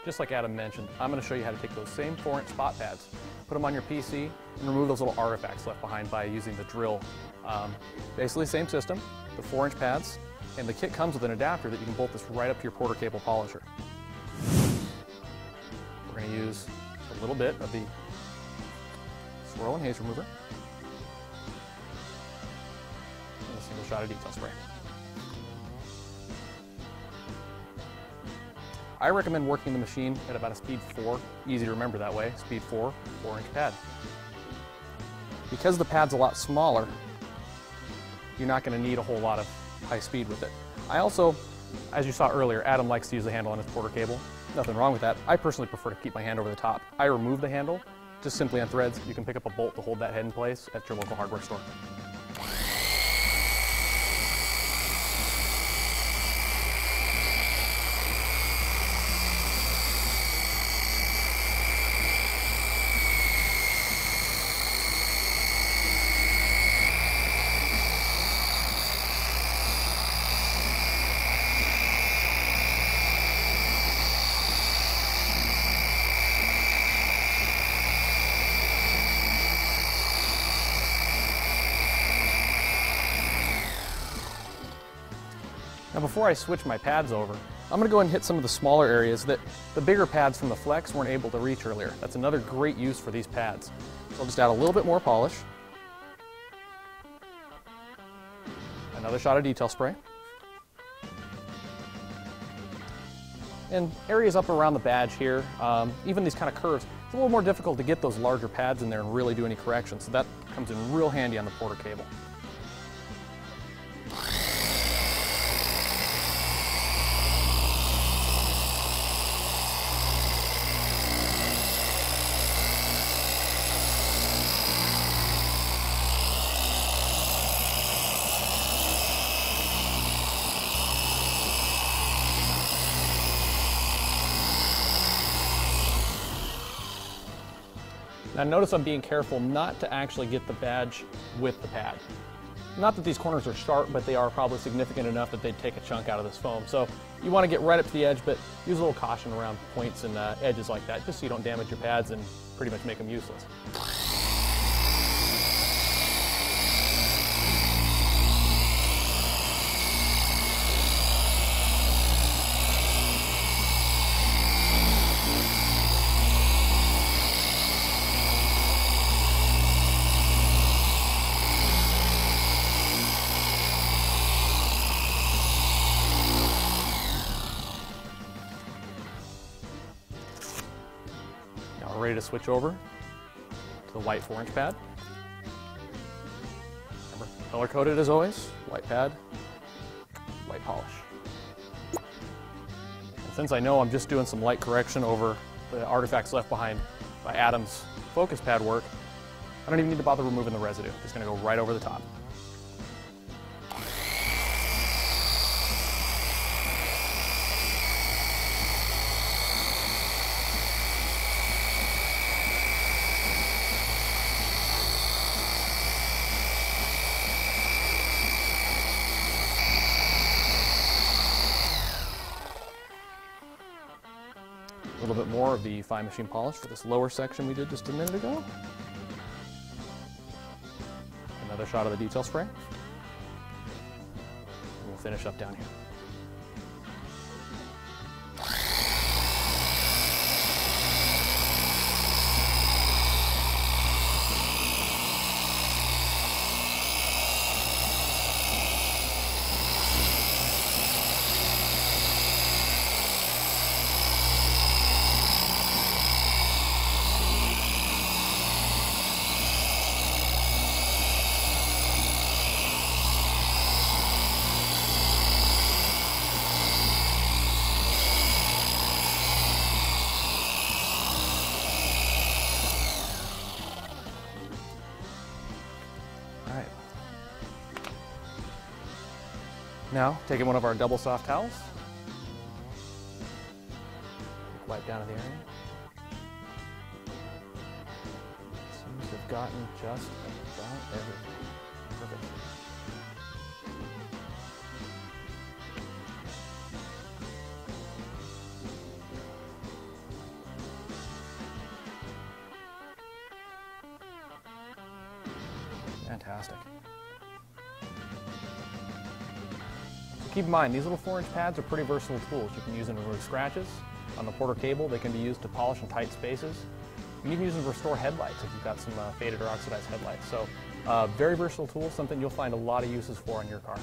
just like Adam mentioned, I'm going to show you how to take those same 4-inch spot pads, put them on your PC, and remove those little artifacts left behind by using the drill. Basically same system, the 4-inch pads, and the kit comes with an adapter that you can bolt this right up to your Porter Cable polisher. We're going to use a little bit of the swirl and haze remover, and a single shot of detail spray. I recommend working the machine at about a speed 4, easy to remember that way, speed 4, 4-inch pad. Because the pad's a lot smaller, you're not going to need a whole lot of high speed with it. I also, as you saw earlier, Adam likes to use the handle on his Porter Cable. Nothing wrong with that. I personally prefer to keep my hand over the top. I remove the handle, just simply on threads. You can pick up a bolt to hold that head in place at your local hardware store. Now before I switch my pads over, I'm going to go ahead and hit some of the smaller areas that the bigger pads from the Flex weren't able to reach earlier. That's another great use for these pads. So I'll just add a little bit more polish. Another shot of detail spray. And areas up around the badge here, even these kind of curves, it's a little more difficult to get those larger pads in there and really do any corrections. So that comes in real handy on the Porter Cable. Now notice I'm being careful not to actually get the badge with the pad. Not that these corners are sharp, but they are probably significant enough that they'd take a chunk out of this foam. So you want to get right up to the edge, but use a little caution around points and edges like that, just so you don't damage your pads and pretty much make them useless. Now we're ready to switch over to the white 4-inch pad. Remember, color coded as always, white pad, white polish. And since I know I'm just doing some light correction over the artifacts left behind by Adam's focus pad work, I don't even need to bother removing the residue. Just going to go right over the top. A little bit more of the fine machine polish for this lower section we did just a minute ago. Another shot of the detail spray. And we'll finish up down here. Now, taking one of our double soft towels, wipe down in the area. Seems to have gotten just about everything. Perfect. fantastic. So keep in mind, these little 4-inch pads are pretty versatile tools. You can use them to remove scratches. On the Porter cable, they can be used to polish in tight spaces. You can use them to restore headlights if you've got some faded or oxidized headlights. So very versatile tool, something you'll find a lot of uses for in your car.